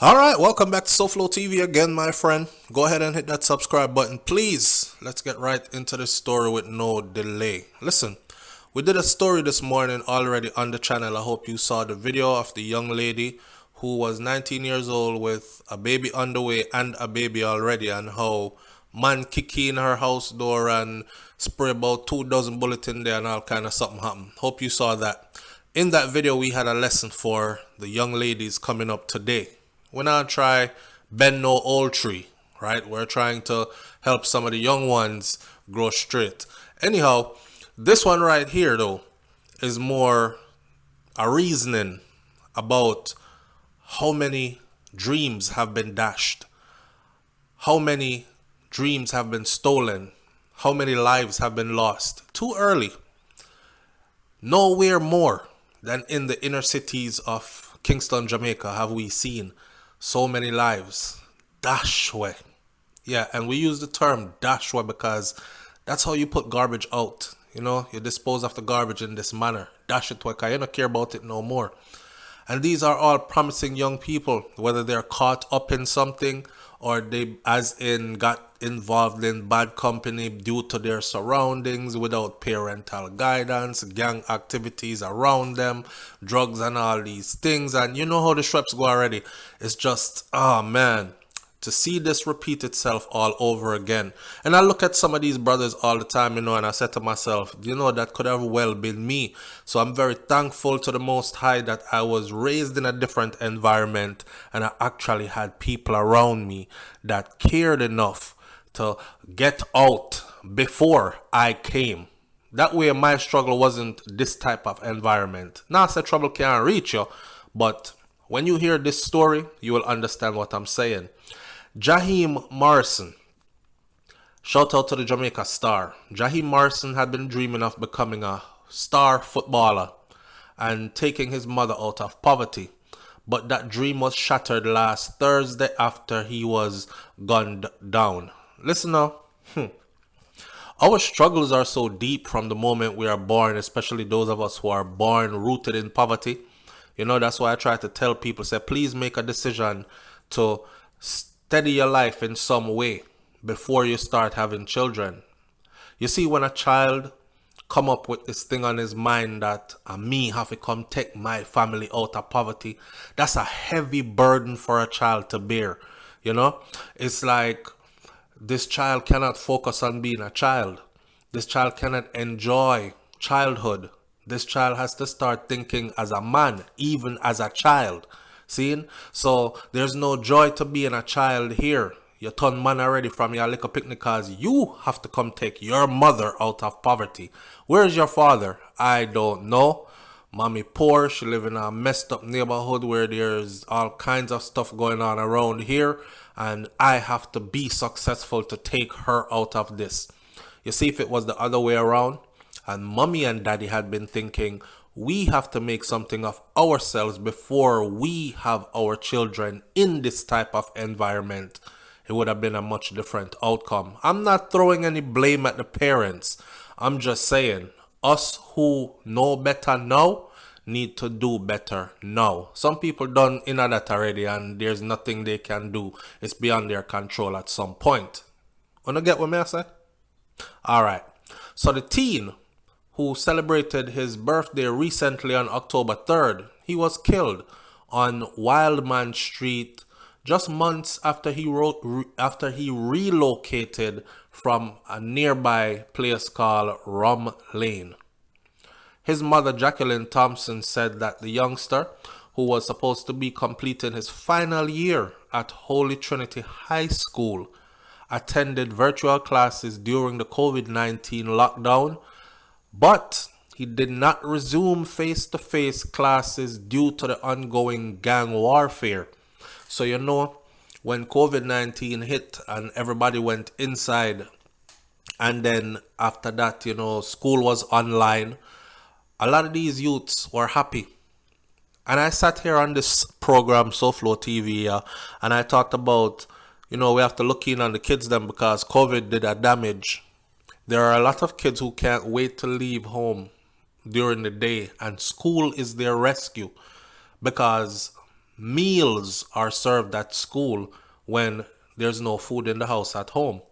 Alright, welcome back to SoFlo TV again, my friend. Go ahead and hit that subscribe button, please. Let's get right into the story with no delay. Listen, we did a story this morning already on the channel. I hope you saw the video of the young lady who was 19 years old with a baby on the way and a baby already, and how man kick in her house door and spray about 2 dozen bullets in there and all kind of something happened. Hope you saw that. In that video, we had a lesson for the young ladies coming up today. We're not try bend no old tree, right? We're trying to help some of the young ones grow straight. Anyhow, this one right here though is more a reasoning about how many dreams have been dashed, how many dreams have been stolen, how many lives have been lost too early. Nowhere more than in the inner cities of Kingston, Jamaica have we seen so many lives dash away. Yeah, and we use the term dash away because that's how you put garbage out. You know, you dispose of the garbage in this manner. Dash it away because you don't care about it no more. And these are all promising young people, whether they're caught up in something or they as in got involved in bad company due to their surroundings without parental guidance, gang activities around them, drugs and all these things. And you know how the Shreps go already. It's just, oh man, to see this repeat itself all over again. And I look at some of these brothers all the time, you know, and I said to myself, you know, that could have well been me. So I'm very thankful to the Most High that I was raised in a different environment and I actually had people around me that cared enough to get out before I came. That way my struggle wasn't this type of environment. Now I said trouble can't reach you, but when you hear this story, you will understand what I'm saying. Jaheem Morrison. Shout out to the Jamaica star. Jaheem Morrison had been dreaming of becoming a star footballer and taking his mother out of poverty. But that dream was shattered last Thursday after he was gunned down. Listen now. Our struggles are so deep from the moment we are born, especially those of us who are born rooted in poverty. You know, that's why I try to tell people, say, please make a decision to steady your life in some way before you start having children. You see, when a child come up with this thing on his mind that me have to come take my family out of poverty, that's a heavy burden for a child to bear. You know, it's like this child cannot focus on being a child. This child cannot enjoy childhood. This child has to start thinking as a man, even as a child. Seeing? So there's no joy to being a child here. You turn man already from your little picnic cause you have to come take your mother out of poverty. Where's your father? I don't know. Mommy poor. She live in a messed up neighborhood where there's all kinds of stuff going on around here. And I have to be successful to take her out of this. You see, if it was the other way around, and mommy and daddy had been thinking, we have to make something of ourselves before we have our children in this type of environment, it would have been a much different outcome. I'm not throwing any blame at the parents. I'm just saying, us who know better now need to do better now. Some people done in that already and there's nothing they can do. It's beyond their control at some point. Wanna get what me I say? Alright. So the teen who celebrated his birthday recently on October 3rd, he was killed on Wildman Street just months after he relocated from a nearby place called Rum Lane. His mother, Jacqueline Thompson, said that the youngster, who was supposed to be completing his final year at Holy Trinity High School, attended virtual classes during the COVID-19 lockdown, but he did not resume face-to-face classes due to the ongoing gang warfare. So you know, when COVID-19 hit and everybody went inside, and then after that, you know, school was online, a lot of these youths were happy. And I sat here on this program, SoFlo TV, and I talked about, you know, we have to look in on the kids then because COVID did a damage. There are a lot of kids who can't wait to leave home during the day, and school is their rescue because meals are served at school when there's no food in the house at home.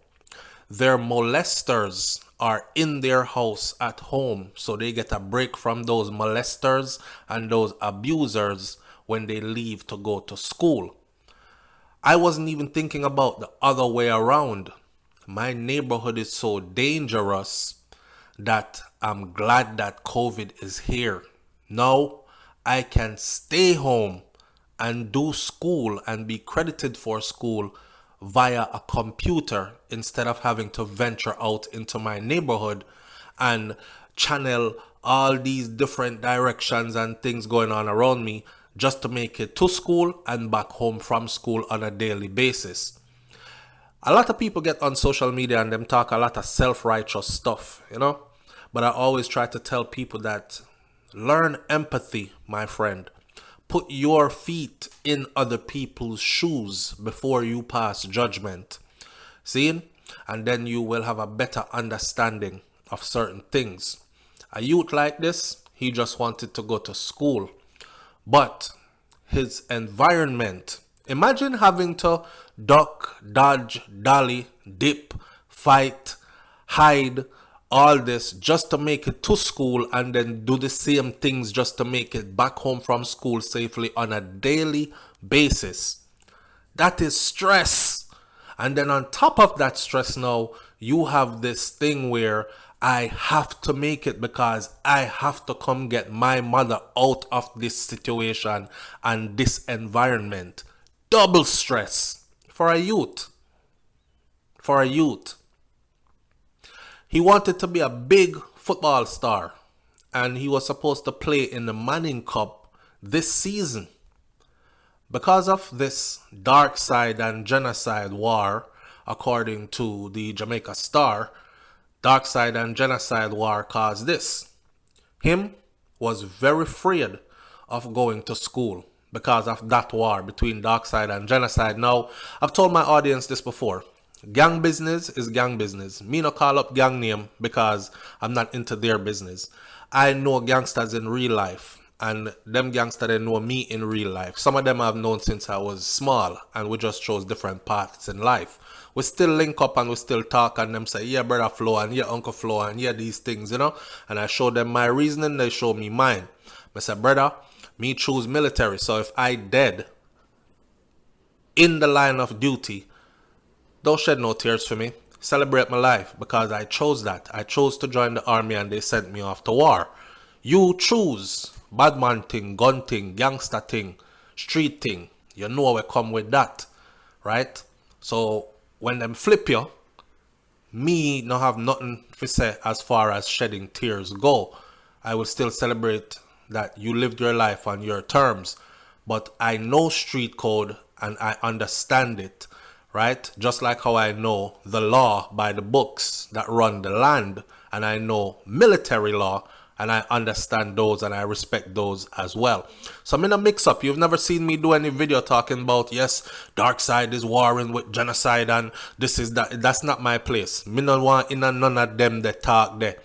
Their molesters are in their house at home, so they get a break from those molesters and those abusers when they leave to go to school. I wasn't even thinking about the other way around. My neighborhood is so dangerous that I'm glad that COVID is here. Now I can stay home and do school and be credited for school via a computer instead of having to venture out into my neighborhood and channel all these different directions and things going on around me just to make it to school and back home from school on a daily basis. A lot of people get on social media and them talk a lot of self-righteous stuff, But I always try to tell people that learn empathy, my friend. Put your feet in other people's shoes before you pass judgment. See? And then you will have a better understanding of certain things. A youth like this, he just wanted to go to school. But his environment, imagine having to duck, dodge, dolly, dip, fight, hide, all this just to make it to school and then do the same things just to make it back home from school safely on a daily basis. That is stress. And then on top of that stress now, you have this thing where I have to make it because I have to come get my mother out of this situation and this environment. Double stress for a youth. For a youth. He wanted to be a big football star and he was supposed to play in the Manning Cup this season. Because of this dark side and genocide war, according to the Jamaica Star, dark side and genocide war caused this. Him was very afraid of going to school because of that war between dark side and genocide. Now, I've told my audience this before. Gang business is gang business. Me no call up gang name because I'm not into their business. I know gangsters in real life and them gangsters they know me in real life. Some of them I've known since I was small and we just chose different paths in life. We still link up and we still talk and them say, yeah, brother Flo and yeah, uncle Flo and yeah, these things, And I show them my reasoning, they show me mine. I say, brother, me choose military. So if I dead in the line of duty, don't shed no tears for me. Celebrate my life because I chose that. I chose to join the army and they sent me off to war. You choose bad man thing, gun thing, gangster thing, street thing. You know we come with that, right? So when them flip you, me not have nothing to say as far as shedding tears go. I will still celebrate that you lived your life on your terms. But I know street code and I understand it. Right? Just like how I know the law by the books that run the land and I know military law and I understand those and I respect those as well. So I'm in a mix up. You've never seen me do any video talking about, yes, dark side is warring with genocide and this is that. That's not my place. Me no want in none of them that talk there.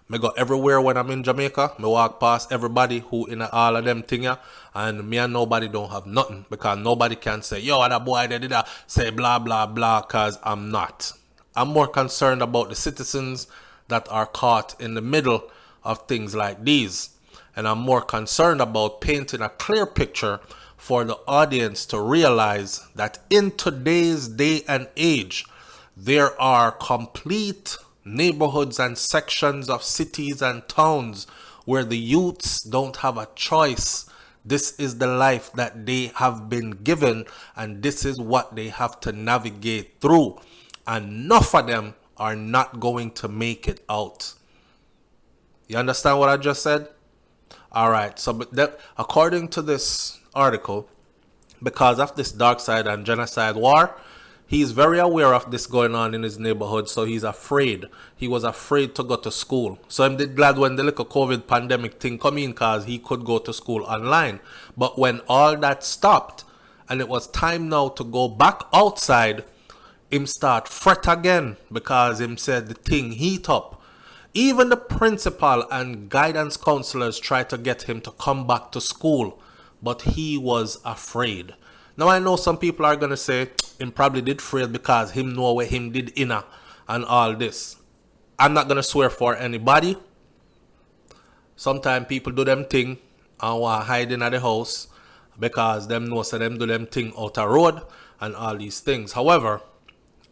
Me go everywhere when I'm in Jamaica. Me walk past everybody who in all of them thing and me and nobody don't have nothing because nobody can say, yo, that boy they did that, say blah, blah, blah, because I'm not. I'm more concerned about the citizens that are caught in the middle of things like these. And I'm more concerned about painting a clear picture for the audience to realize that in today's day and age, there are complete neighborhoods and sections of cities and towns where the youths don't have a choice. This is the life that they have been given and this is what they have to navigate through. And enough of them are not going to make it out. You understand what I just said? All right. So according to this article, because of this dark side and genocide war, he's very aware of this going on in his neighborhood, so he's afraid. He was afraid to go to school. So I'm glad when the little COVID pandemic thing come in because he could go to school online. But when all that stopped and it was time now to go back outside, him start fret again because him said the thing heat up. Even the principal and guidance counselors tried to get him to come back to school but he was afraid. Now I know some people are gonna say him probably did afraid because him know where him did inner and all this. I'm not gonna swear for anybody. Sometimes people do them thing and want hiding at the house because them know so them do them thing out a road and all these things. However,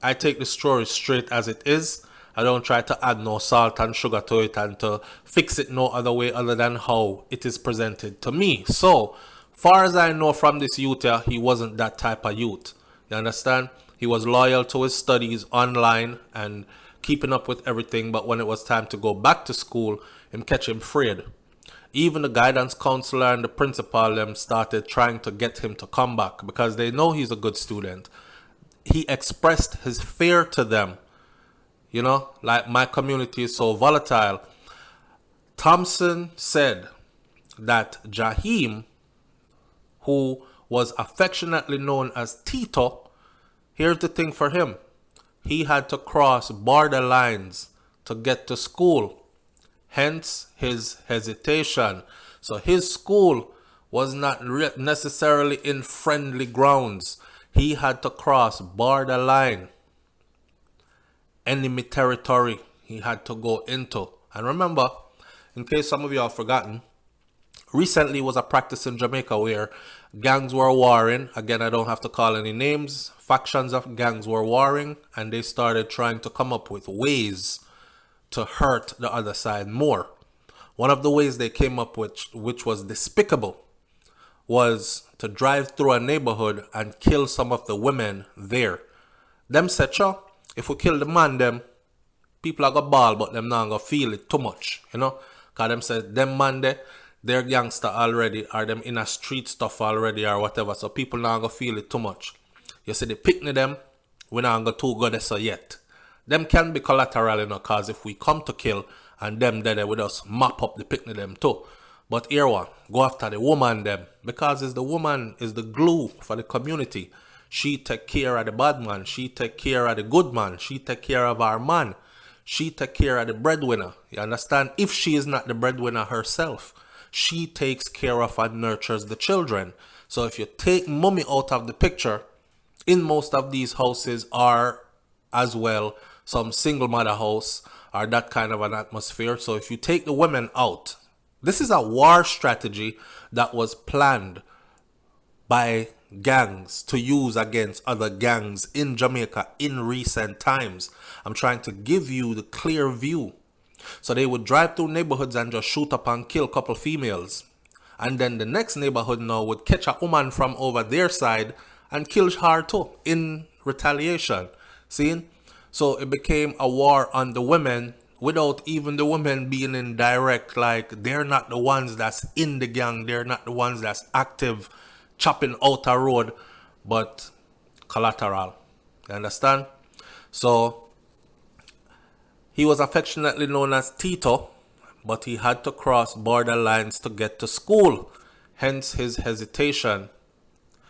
I take the story straight as it is. I don't try to add no salt and sugar to it and to fix it no other way other than how it is presented to me. So, far as I know from this youth here, he wasn't that type of youth. You understand? He was loyal to his studies online and keeping up with everything, but when it was time to go back to school, him catch him afraid. Even the guidance counselor and the principal them started trying to get him to come back because they know he's a good student. He expressed his fear to them. You know, like my community is so volatile. Thompson said that Jaheem, who was affectionately known as Tito, here's the thing for him. He had to cross border lines to get to school. Hence his hesitation. So his school was not necessarily in friendly grounds. He had to cross border line. Enemy territory he had to go into. And remember, in case some of you have forgotten, recently was a practice in Jamaica where gangs were warring. Again, I don't have to call any names. Factions of gangs were warring and they started trying to come up with ways to hurt the other side more. One of the ways they came up with, which was despicable, was to drive through a neighborhood and kill some of the women there. Them said, sure, if we kill the man, them people are gonna ball, but them not gonna feel it too much, you know? Cause them said, them man they're gangster already, or them in a street stuff already, or whatever. So people not gonna feel it too much. You see the picnic them, we not gonna too good so yet. Them can be collateral, you know, cause if we come to kill and them there with us mop up the picnic them too. But here one, go after the woman them, because it's the woman is the glue for the community. She take care of the bad man. She take care of the good man. She take care of our man. She take care of the breadwinner. You understand? If she is not the breadwinner herself, she takes care of and nurtures the children. So if you take mommy out of the picture, in most of these houses are as well some single mother house or that kind of an atmosphere. So if you take the women out, this is a war strategy that was planned by gangs to use against other gangs in Jamaica in recent times. I'm trying to give you the clear view. So they would drive through neighborhoods and just shoot up and kill a couple females. And then the next neighborhood now would catch a woman from over their side and kill her too in retaliation. See? So it became a war on the women without even the women being in direct, like they're not the ones that's in the gang, they're not the ones that's active chopping out a road, but collateral. You understand? So he was affectionately known as Tito, but he had to cross border lines to get to school. Hence his hesitation.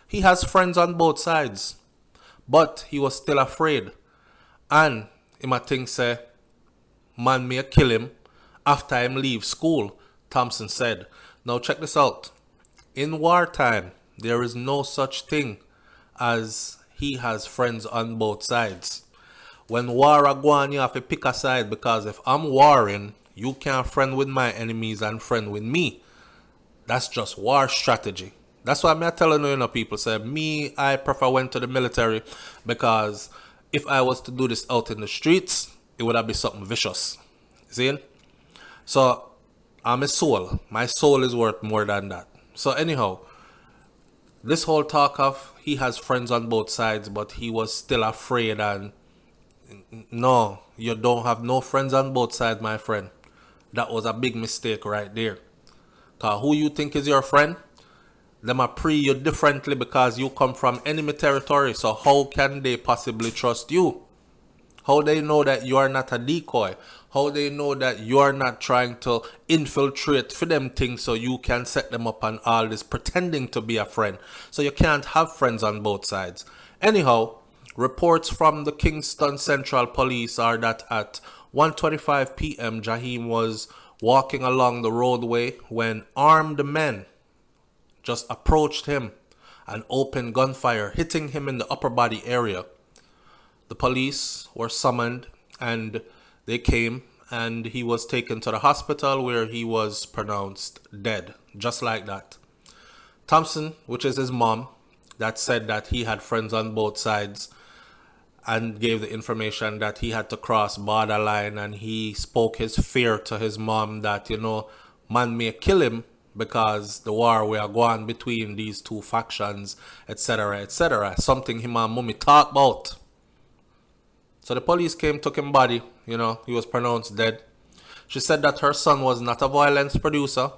He has friends on both sides, but he was still afraid. And he might think say, man may kill him after him leave school, Thompson said. Now check this out. In wartime, there is no such thing as he has friends on both sides. When war are going, you have to pick a side, because if I'm warring, you can't friend with my enemies and friend with me. That's just war strategy. That's why I'm telling you, people say, me, I prefer went to the military, because if I was to do this out in the streets, it would have been something vicious. See? So, I'm a soul. My soul is worth more than that. So anyhow, this whole talk of he has friends on both sides, but he was still afraid, and no, you don't have no friends on both sides, my friend. That was a big mistake right there. Cause who you think is your friend? Them are pre you differently because you come from enemy territory. So how can they possibly trust you? How they know that you are not a decoy? How they know that you are not trying to infiltrate for them things so you can set them up on all this pretending to be a friend? So you can't have friends on both sides. Anyhow, reports from the Kingston Central Police are that at 1:25 p.m. Jaheem was walking along the roadway when armed men just approached him and opened gunfire, hitting him in the upper body area. The police were summoned and they came, and he was taken to the hospital where he was pronounced dead, just like that. Thompson, which is his mom, that said that he had friends on both sides and gave the information that he had to cross borderline, and he spoke his fear to his mom that, man may kill him because the war we are going between these two factions, etc., etc. Something him and mommy talk about. So the police came, took him body, he was pronounced dead. She said that her son was not a violence producer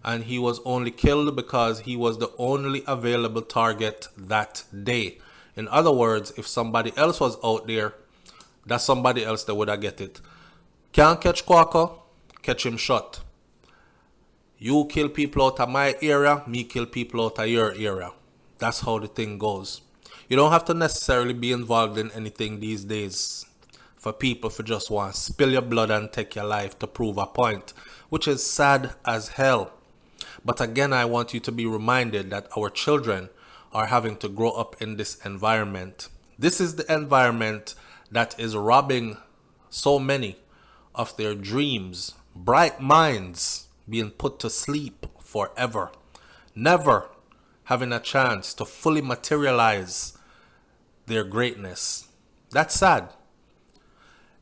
and he was only killed because he was the only available target that day. In other words, if somebody else was out there, that's somebody else that would have get it. Can't catch Quacker, catch him shot. You kill people out of my area, me kill people out of your area. That's how the thing goes. You don't have to necessarily be involved in anything these days for people to just want to spill your blood and take your life to prove a point, which is sad as hell. But again, I want you to be reminded that our children are having to grow up in this environment. This is the environment that is robbing so many of their dreams, bright minds being put to sleep forever, never having a chance to fully materialize their greatness. That's sad.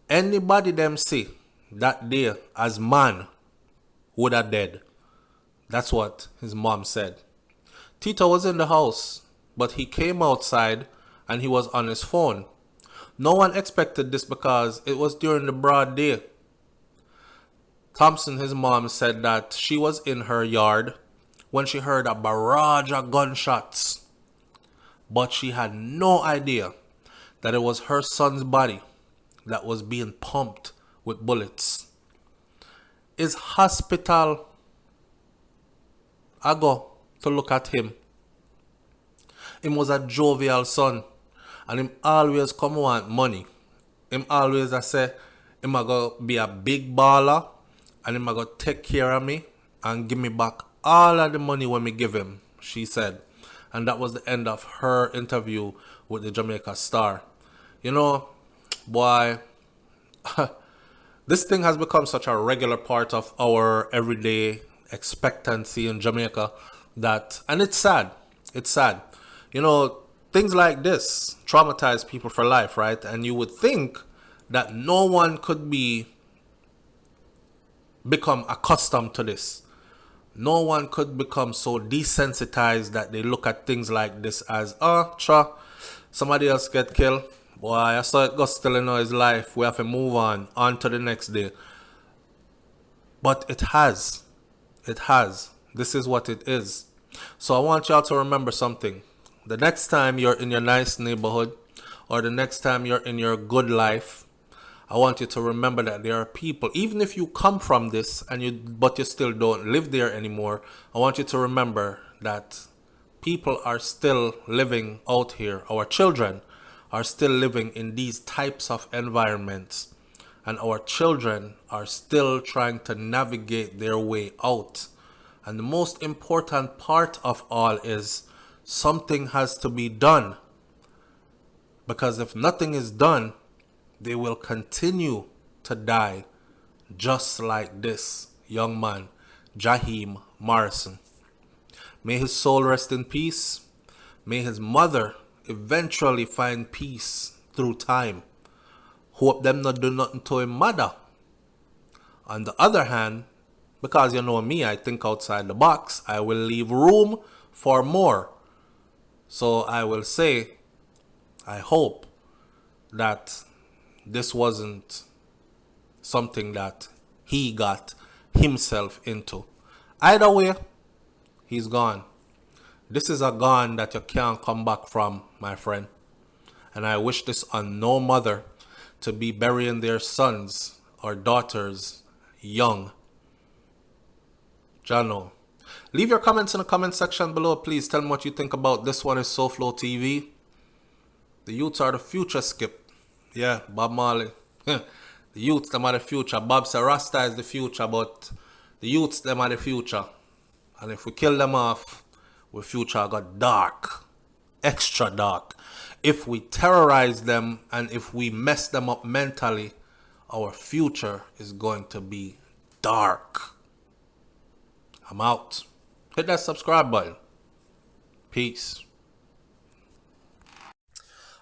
Anybody them see that day as man would have dead. That's what his mom said. Tito was in the house, but he came outside and he was on his phone. No one expected this because it was during the broad day. Thompson, his mom, said that she was in her yard when she heard a barrage of gunshots, but she had no idea that it was her son's body that was being pumped with bullets. His hospital, I go to look at him. Him was a jovial son, and him always come want money. Him always I say, him a go be a big baller, and him a go take care of me and give me back all of the money when me give him, she said. And that was the end of her interview with the Jamaica Star. Boy, this thing has become such a regular part of our everyday expectancy in Jamaica and it's sad. It's sad. Things like this traumatize people for life, right? And you would think that no one could become accustomed to this. No one could become so desensitized that they look at things like this as, somebody else get killed. Boy, I saw it go still in his life. We have to move on to the next day. But it has. It has. This is what it is. So I want y'all to remember something. The next time you're in your nice neighborhood, or the next time you're in your good life, I want you to remember that there are people, even if you come from this but you still don't live there anymore, I want you to remember that people are still living out here. Our children are still living in these types of environments, and our children are still trying to navigate their way out. And the most important part of all is something has to be done. Because if nothing is done, they will continue to die just like this young man, Jaheem Morrison. May his soul rest in peace. May his mother eventually find peace through time. Hope them not do nothing to him mother. On the other hand, because you know me, I think outside the box, I will leave room for more. So I will say, I hope that this wasn't something that he got himself into. Either way, he's gone. This is a gone that you can't come back from, my friend. And I wish this on no mother to be burying their sons or daughters young. Jano. Leave your comments in the comment section below. Please tell me what you think about this one is SoFlo TV. The youths are the future, Skip. Yeah, Bob Marley. The youths, them are the future. Bob said Rasta is the future, but the youths, them are the future. And if we kill them off, our future got dark, extra dark. If we terrorize them and if we mess them up mentally, our future is going to be dark. I'm out. Hit that subscribe button. Peace.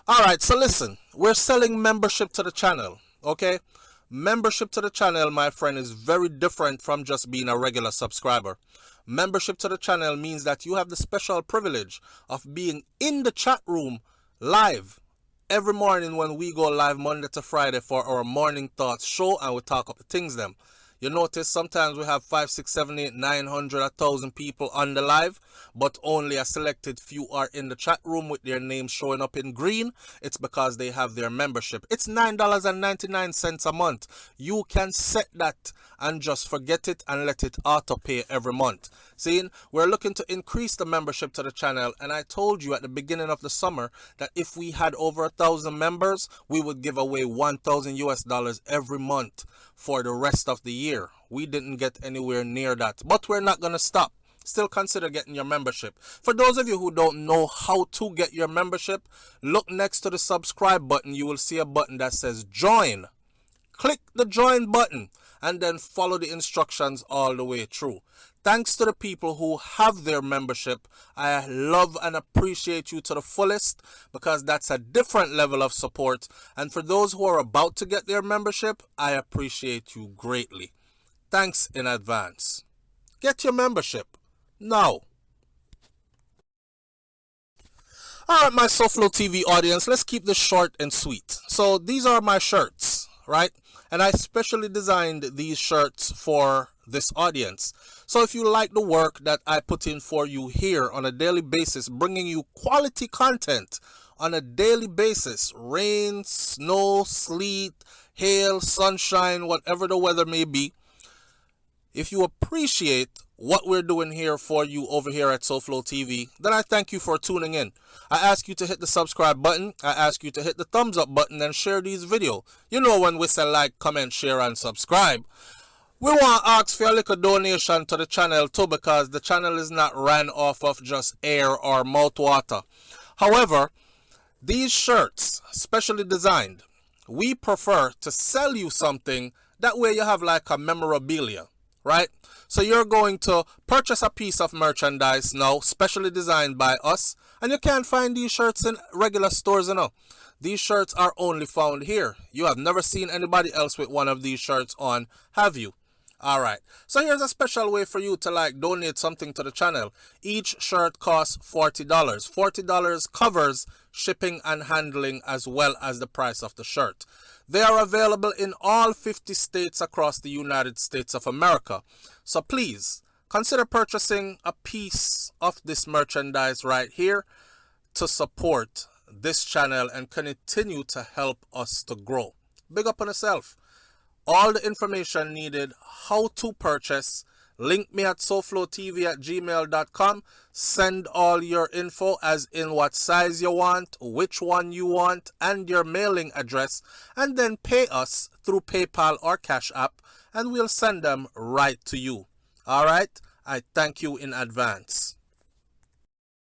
Alright, so listen, we're selling membership to the channel, okay? Membership to the channel, my friend, is very different from just being a regular subscriber. Membership to the channel means that you have the special privilege of being in the chat room live every morning when we go live Monday to Friday for our morning thoughts show, and we talk up the things them. You notice sometimes we have 5, 6, 7, 8, 900, 1,000 people on the live, but only a selected few are in the chat room with their names showing up in green. It's because they have their membership. It's $9.99 a month. You can set that and just forget it and let it auto pay every month. See, we're looking to increase the membership to the channel, and I told you at the beginning of the summer that if we had over 1,000 members, we would give away $1,000 every month for the rest of the year. We didn't get anywhere near that, but we're not going to stop. Still consider getting your membership. For those of you who don't know how to get your membership, look next to the subscribe button. You will see a button that says join. Click the join button and then follow the instructions all the way through. Thanks to the people who have their membership. I love and appreciate you to the fullest, because that's a different level of support. And for those who are about to get their membership, I appreciate you greatly. Thanks in advance. Get your membership now. Alright, my SoFlo TV audience, let's keep this short and sweet. So these are my shirts, right? And I specially designed these shirts for this audience. So if you like the work that I put in for you here on a daily basis, bringing you quality content on a daily basis, rain, snow, sleet, hail, sunshine, whatever the weather may be, if you appreciate what we're doing here for you over here at SoFlo TV, then I thank you for tuning in. I ask you to hit the subscribe button. I ask you to hit the thumbs up button and share these videos. You know, when we say like, comment, share, and subscribe, we want to ask for a little donation to the channel too, because the channel is not ran off of just air or mouth water. However, these shirts, specially designed, we prefer to sell you something. That way you have like a memorabilia, right? So you're going to purchase a piece of merchandise now, specially designed by us, and you can't find these shirts in regular stores, you know. These shirts are only found here. You have never seen anybody else with one of these shirts on, have you? Alright, so here's a special way for you to like donate something to the channel. Each shirt costs $40. $40 covers shipping and handling as well as the price of the shirt. They are available in all 50 states across the United States of America. So please consider purchasing a piece of this merchandise right here to support this channel and continue to help us to grow. Big up on yourself. All the information needed, how to purchase, link me at soflotv@gmail.com. Send all your info, as in what size you want, which one you want, and your mailing address, and then pay us through PayPal or Cash App, and we'll send them right to you. Alright, I thank you in advance.